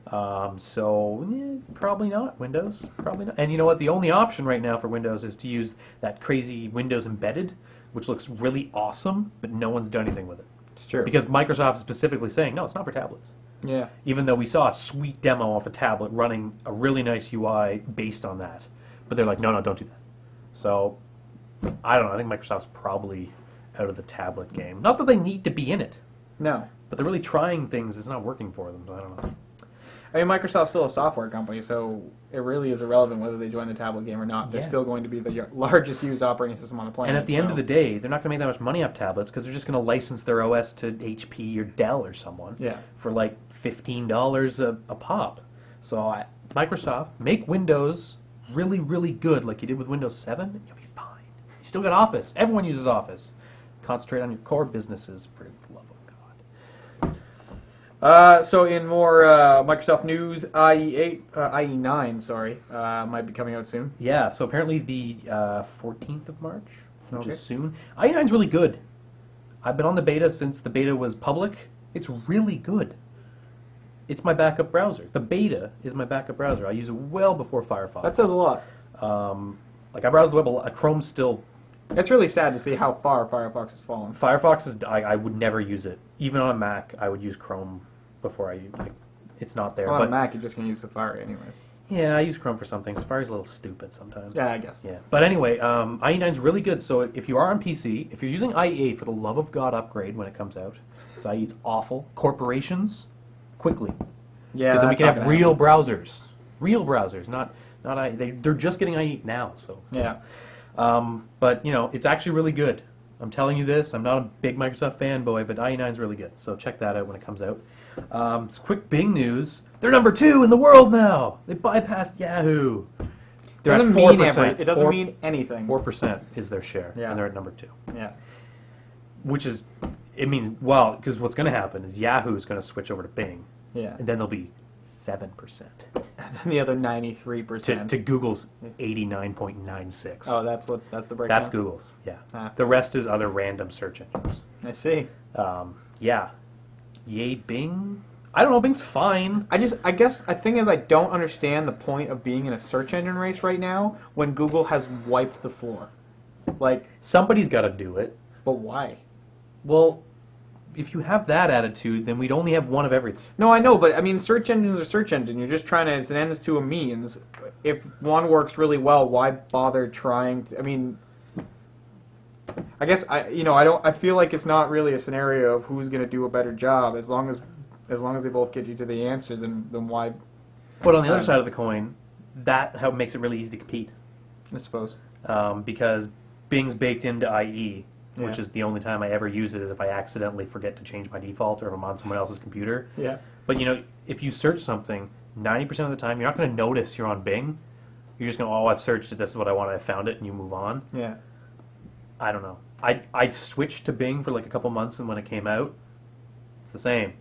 Probably not Windows. Probably not. And you know what? The only option right now for Windows is to use that crazy Windows Embedded, which looks really awesome, but no one's done anything with it. It's true. Because Microsoft is specifically saying, no, it's not for tablets. Yeah. Even though we saw a sweet demo of a tablet running a really nice UI based on that. But they're like, no, don't do that. So, I don't know. I think Microsoft's probably out of the tablet game. Not that they need to be in it, No. but they're really trying things. It's not working for them. So I don't know. I mean, Microsoft's still a software company, so it really is irrelevant whether they join the tablet game or not. They're Yeah. still going to be the largest used operating system on the planet. And at the end of the day, they're not going to make that much money off tablets because they're just going to license their OS to HP or Dell or someone Yeah. for like $15 a pop. So Microsoft, make Windows really, really good like you did with Windows 7, you'll be fine. You still got Office. Everyone uses Office. Concentrate on your core businesses, for the love of God. So in more Microsoft news, IE9, might be coming out soon. Yeah, so apparently the 14th of March, which Okay. is soon. IE9's really good. I've been on the beta since the beta was public. It's really good. It's my backup browser. The beta is my backup browser. I use it well before Firefox. That says a lot. Like I browse the web a lot. Chrome's still... It's really sad to see how far Firefox has fallen. Firefox is... I would never use it. Even on a Mac, I would use Chrome before I... it's not there. Well, on but a Mac, you're just going to use Safari anyways. yeah, I use Chrome for something. Safari's a little stupid sometimes. Yeah, I guess. Yeah. But anyway, IE9's really good. So if you are on PC, if you're using IE8, for the love of God, upgrade when it comes out. So IE8's awful. Corporations, quickly. Yeah, Because then we that's can not have gonna real browsers. Real browsers, not they're just getting IE8 now, so. happen. Yeah. But, it's actually really good. I'm telling you this. I'm not a big Microsoft fanboy, but IE9's really good. So check that out when it comes out. Some quick Bing news. They're number 2 in the world now. They bypassed Yahoo. They're at 4%. It doesn't mean anything. 4% is their share, Yeah. and they're at number 2. Yeah. Which is, it means, well, because what's going to happen is Yahoo is going to switch over to Bing, Yeah. and then they'll be 7%. And the other 93%. To Google's 89.96. Oh, that's the breakdown. That's Google's, yeah. Ah. The rest is other random search engines. I see. Yeah. Yay, Bing? I don't know, Bing's fine. I guess the thing is I don't understand the point of being in a search engine race right now when Google has wiped the floor. Like, Somebody's got to do it. but why? Well, if you have that attitude, then we'd only have one of everything. No, I know, but I mean, search engines are search engine. You're just trying to, it's an ends to a means. If one works really well, why bother trying to, I mean, I guess I feel like it's not really a scenario of who's going to do a better job. As long as they both get you to the answer, then why, But on the other side of the coin, that how makes it really easy to compete. I suppose. because Bing's baked into IE, which Yeah. is the only time I ever use it is if I accidentally forget to change my default or if I'm on someone else's computer. Yeah. But, you know, if you search something, 90% of the time, you're not going to notice you're on Bing. You're just going to, oh, I've searched it, this is what I want, I found it, and you move on. Yeah. I don't know. I switched to Bing for like a couple months, and when it came out, it's the same.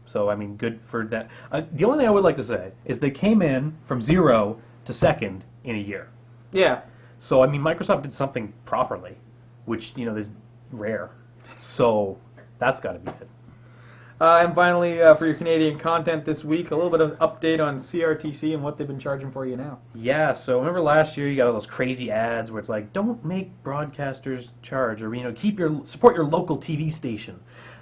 So, I mean, good for that. The only thing I would like to say is they came in from 0 to 2nd in a year. Yeah. So, I mean, Microsoft did something properly, which, you know, is rare. So, that's got to be it. And finally, for your Canadian content this week, a little bit of update on CRTC and what they've been charging for you now. Yeah, so remember last year you got all those crazy ads where it's like, don't make broadcasters charge, or, you know, support your local TV station.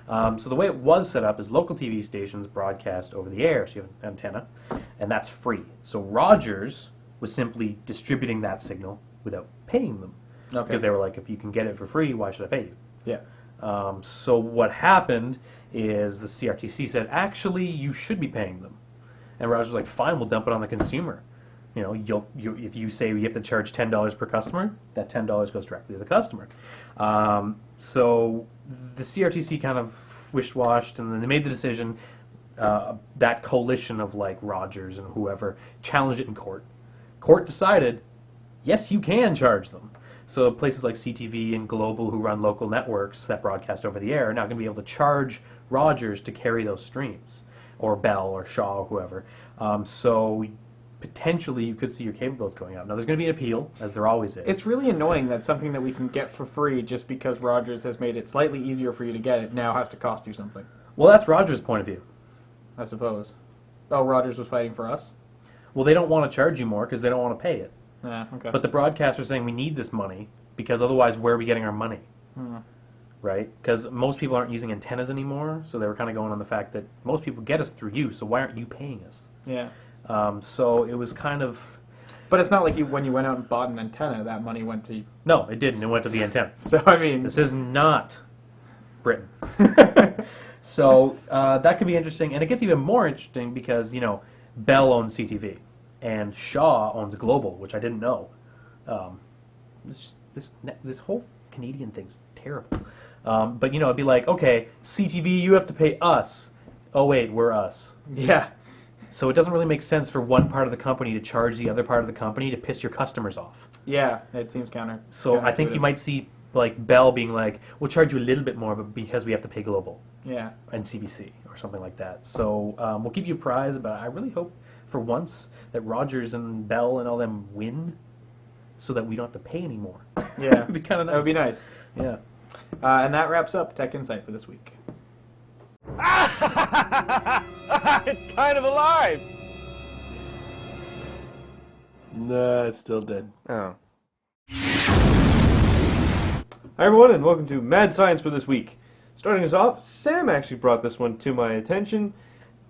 So the way it was set up is local TV stations broadcast over the air, so you have an antenna, and that's free. So Rogers was simply distributing that signal without paying them. Okay. Because they were like, if you can get it for free, why should I pay you? Yeah. So what happened is the CRTC said, actually, you should be paying them. And Rogers was like, fine, we'll dump it on the consumer. You know, if you say you have to charge $10 per customer, that $10 goes directly to the customer. So the CRTC kind of wish-washed, and then they made the decision. That coalition of like Rogers and whoever challenged it in court. Court decided, yes, you can charge them. So places like CTV and Global, who run local networks that broadcast over the air, are now going to be able to charge Rogers to carry those streams, or Bell or Shaw or whoever. So potentially you could see your cable bills going up. Now there's going to be an appeal, as there always is. It's really annoying that something that we can get for free just because Rogers has made it slightly easier for you to get it now has to cost you something, Well, that's Rogers' point of view. I suppose. Oh, Rogers was fighting for us? Well, they don't want to charge you more because they don't want to pay it. Yeah, okay. But the broadcaster's saying we need this money because otherwise where are we getting our money? Right? Because most people aren't using antennas anymore, so they were kind of going on the fact that most people get us through you, so why aren't you paying us? Yeah. So it was kind of... But it's not like when you went out and bought an antenna, that money went to... No, it didn't. It went to the antenna. So, I mean... This is not Britain. So that could be interesting, and it gets even more interesting because, you know, Bell owns CTV, and Shaw owns Global, which I didn't know. This whole Canadian thing's terrible. But, you know, it'd be like, okay, CTV, you have to pay us. Oh, wait, we're us. Yeah. So it doesn't really make sense for one part of the company to charge the other part of the company to piss your customers off. Yeah, it seems counter. So I think you might see, like, Bell being like, we'll charge you a little bit more, but because we have to pay Global. Yeah. And CBC or something like that. So we'll keep you apprised, but I really hope for once that Rogers and Bell and all them win so that we don't have to pay anymore. Yeah. It'd be kind of nice. That would be nice. Yeah. And that wraps up Tech Insight for this week. It's kind of alive! Nah, it's still dead. Oh. Hi everyone, and welcome to Mad Science for this week. Starting us off, Sam actually brought this one to my attention,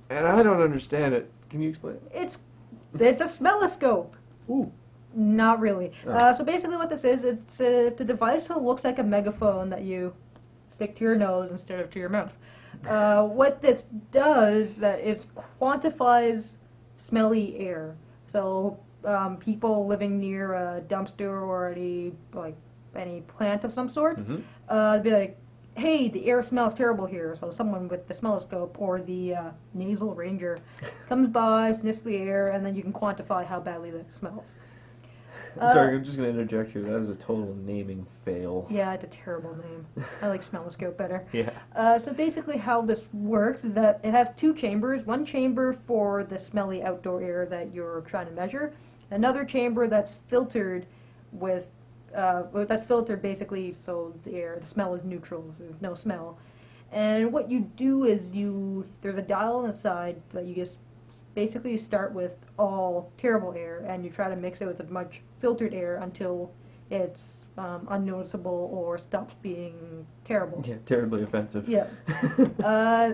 and I don't understand it. Can you explain it? It's a smelloscope. Ooh. Not really. Oh. So basically what this is, it's a device that looks like a megaphone that you stick to your nose instead of to your mouth. What this does, that it quantifies smelly air. So people living near a dumpster or any plant of some sort, be like, hey, the air smells terrible here. So someone with the smelloscope or the nasal ranger comes by, sniffs the air, and then you can quantify how badly that smells. Sorry, I'm just going to interject here. That is a total naming fail. Yeah, it's a terrible name. I like smelloscope better. Yeah. So basically how this works is that it has two chambers. One chamber for the smelly outdoor air that you're trying to measure. Another chamber that's filtered with, basically so the smell is neutral, there's no smell. And what you do is there's a dial on the side that you just basically start with all terrible air, and you try to mix it with as much filtered air until it's unnoticeable or stops being terrible. Yeah, terribly offensive. Yeah.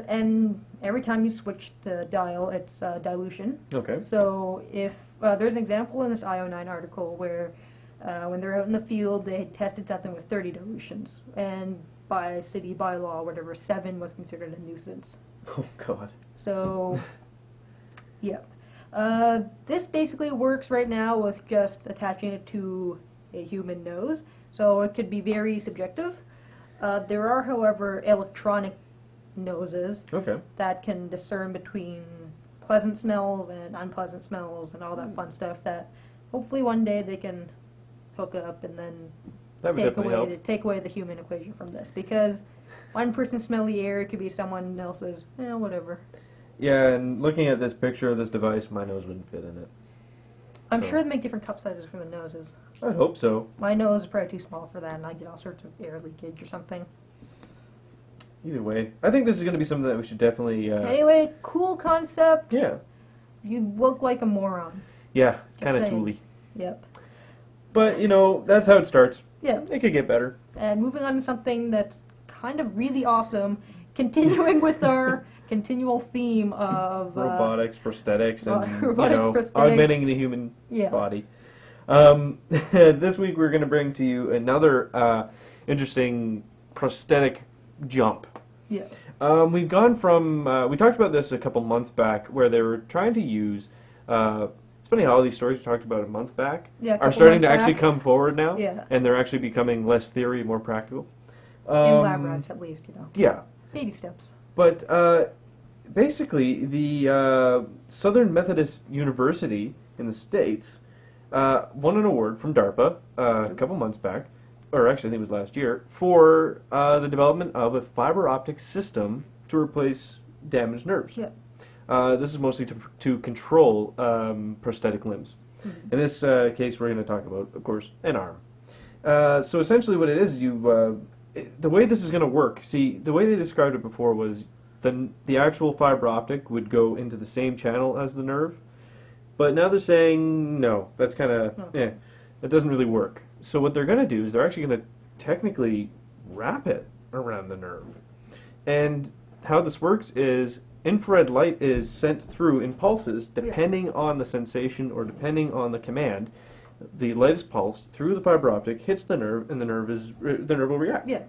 And every time you switch the dial, it's dilution. Okay. So if there's an example in this IO9 article where when they're out in the field, they tested something with 30 dilutions, and by city bylaw, whatever, 7 was considered a nuisance. Oh, God. So, yeah. This basically works right now with just attaching it to a human nose, so it could be very subjective. There are, however, electronic noses Okay. that can discern between pleasant smells and unpleasant smells and all that fun stuff that hopefully one day they can hook up and then That would definitely help. take away the human equation from this, because one person's smelly air could be someone else's, whatever. Yeah, and looking at this picture of this device, my nose wouldn't fit in it. I'm So- sure they make different cup sizes for the noses. I'd hope so. My nose is probably too small for that, and I get all sorts of air leakage or something. Either way, I think this is going to be something that we should definitely. Anyway, cool concept. Yeah. You look like a moron. Yeah, Just kind of saying. tooly. Yep. But that's how it starts. Yeah. It could get better. And moving on to something that's kind of really awesome, continuing with our continual theme of Robotics, prosthetics, and robotic prosthetics. augmenting the human Yeah. body. This week we're going to bring to you another interesting prosthetic jump. Yeah. We've gone from we talked about this a couple months back, where they were trying to use. It's funny how all these stories we talked about a month back Yeah, a are couple starting to months actually back. come forward now, Yeah. and they're actually becoming less theory, more practical. In lab rats, at least, Yeah, baby steps. but basically, the Southern Methodist University in the States won an award from DARPA a couple months back, or actually I think it was last year, for the development of a fiber optic system to replace damaged nerves. Yeah. This is mostly to control prosthetic limbs. In this case, we're going to talk about, of course, an arm. So essentially what it is, the way this is going to work, see, the way they described it before was the actual fiber optic would go into the same channel as the nerve, but now they're saying, no, that's kind of, that doesn't really work. So what they're going to do is they're actually going to technically wrap it around the nerve. And how this works is infrared light is sent through in pulses depending on the sensation or depending on the command. The light is pulsed through the fiber optic, hits the nerve, and the nerve will react. Yeah.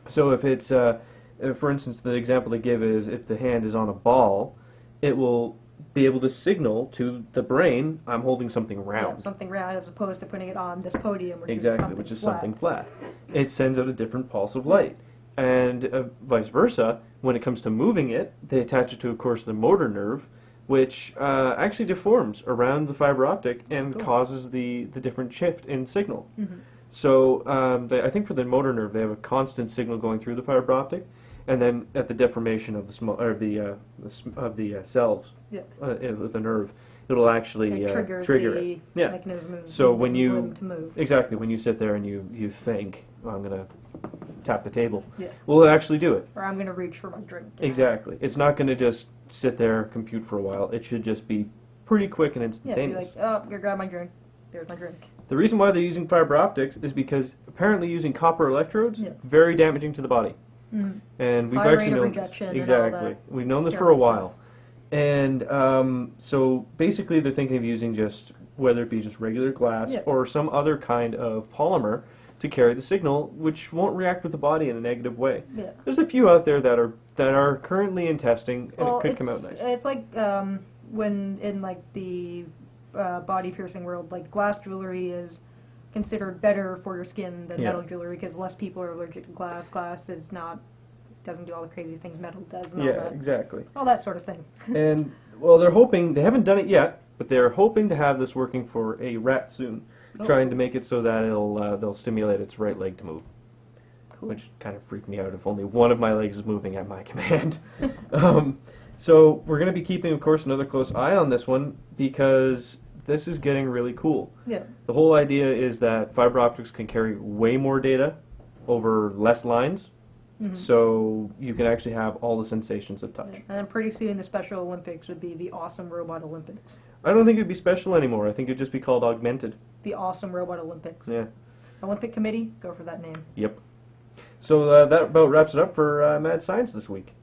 So if it's, for instance, the example they give is if the hand is on a ball, it will be able to signal to the brain, I'm holding something round. Yeah, something round as opposed to putting it on this podium, which Exactly, is something which is flat. something flat. It sends out a different pulse of light. And vice versa, when it comes to moving it, they attach it to, of course, the motor nerve, which actually deforms around the fiber optic and causes the different shift in signal. Mm-hmm. So I think for the motor nerve, they have a constant signal going through the fiber optic, and then at the deformation of the cells of the nerve, it'll actually It triggers trigger the it. Yeah. mechanism So in when the you limb to move. exactly when you sit there and you think, oh, I'm gonna tap the table, Yeah. well, it'll actually do it. Or I'm going to reach for my drink. Exactly. It's not going to just sit there, compute for a while. It should just be pretty quick and Yeah, be instantaneous. like, oh, I'm going to grab my drink. There's my drink. The reason why they're using fiber optics is because apparently using copper electrodes very damaging to the body. Mm-hmm. And we've High actually rate of known this. rejection and all Exactly. that We've known this for a terrible while. And so basically they're thinking of using just, whether it be just regular glass or some other kind of polymer to carry the signal, which won't react with the body in a negative way. Yeah. There's a few out there that are currently in testing, and it could come out nice. It's like when in like the body piercing world, like glass jewelry is considered better for your skin than metal jewelry because less people are allergic to glass. Glass is not doesn't do all the crazy things metal does. And all that. Exactly. All that sort of thing. And well, they're hoping, they haven't done it yet, but they're hoping to have this working for a rat soon, trying to make it so that they'll stimulate its right leg to move. Cool. Which kind of freaked me out if only one of my legs is moving at my command. So we're going to be keeping, of course, another close eye on this one because this is getting really cool. Yeah. The whole idea is that fiber optics can carry way more data over less lines, so you can actually have all the sensations of touch. Yeah. And then pretty soon the Special Olympics would be the Awesome Robot Olympics. I don't think it'd be special anymore. I think it'd just be called augmented. The Awesome Robot Olympics. Yeah. Olympic Committee, go for that name. Yep. So that about wraps it up for Mad Science this week.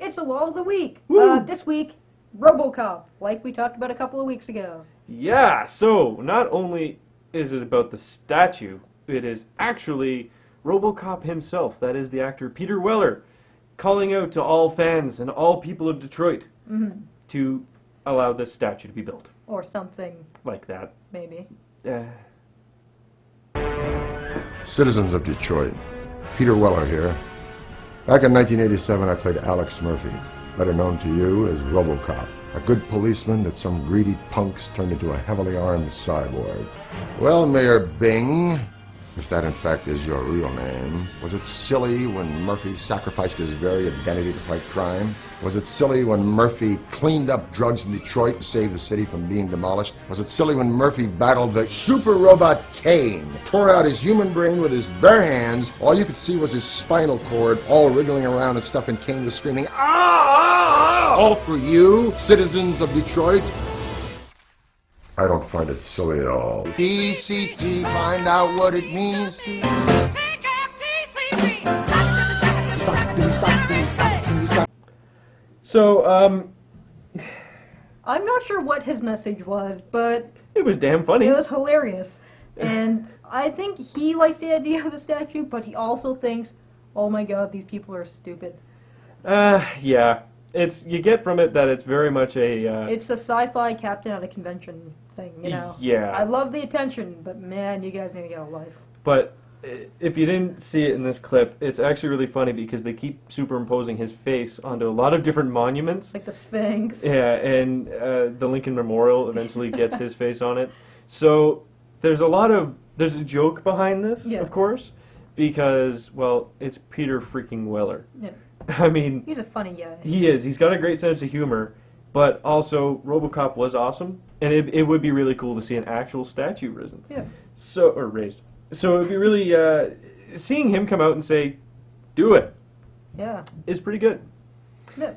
It's a Law of the Week. Woo! This week, Robocop, like we talked about a couple of weeks ago. Yeah, so not only is it about the statue, it is actually Robocop himself. That is the actor Peter Weller. calling out to all fans and all people of Detroit to allow this statue to be built. Or something, Like that. maybe. Citizens of Detroit, Peter Weller here. Back in 1987, I played Alex Murphy, better known to you as Robocop, a good policeman that some greedy punks turned into a heavily armed cyborg. Well, Mayor Bing, if that in fact is your real name, was it silly when Murphy sacrificed his very identity to fight crime? Was it silly when Murphy cleaned up drugs in Detroit to save the city from being demolished? Was it silly when Murphy battled the super robot Kane, tore out his human brain with his bare hands? All you could see was his spinal cord all wriggling around and stuff, and Kane was screaming, "Ah! Ah, ah!" All for you, citizens of Detroit? I don't find it silly at all. DCT, find out what it means. So, I'm not sure what his message was, but it was damn funny. it was hilarious. And I think he likes the idea of the statue, but he also thinks, oh my god, these people are stupid. Yeah. You get from it that it's very much a... It's the sci-fi captain at a convention thing, you know? Yeah. I love the attention, but man, you guys need to get a life. But if you didn't see it in this clip, it's actually really funny because they keep superimposing his face onto a lot of different monuments. Like the Sphinx. Yeah, and the Lincoln Memorial eventually gets his face on it. So there's a joke behind this, Yeah. of course, because, well, it's Peter freaking Weller. Yeah. I mean, He's a funny guy. he is. He's got a great sense of humor, but also RoboCop was awesome, and it would be really cool to see an actual statue risen. Yeah. Or raised. So it'd be really seeing him come out and say, "Do it," Yeah. is pretty good. Yeah.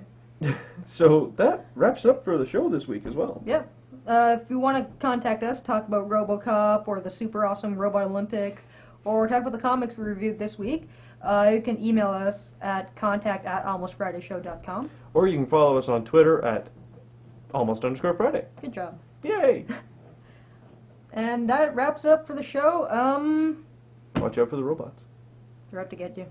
So that wraps it up for the show this week as well. Yeah. If you want to contact us, talk about RoboCop or the super awesome Robot Olympics, or talk about the comics we reviewed this week, you can email us at contact@almostfridayshow.com. Or you can follow us on Twitter at almost_Friday. Good job. Yay! And that wraps it up for the show. Watch out for the robots. They're out to get you.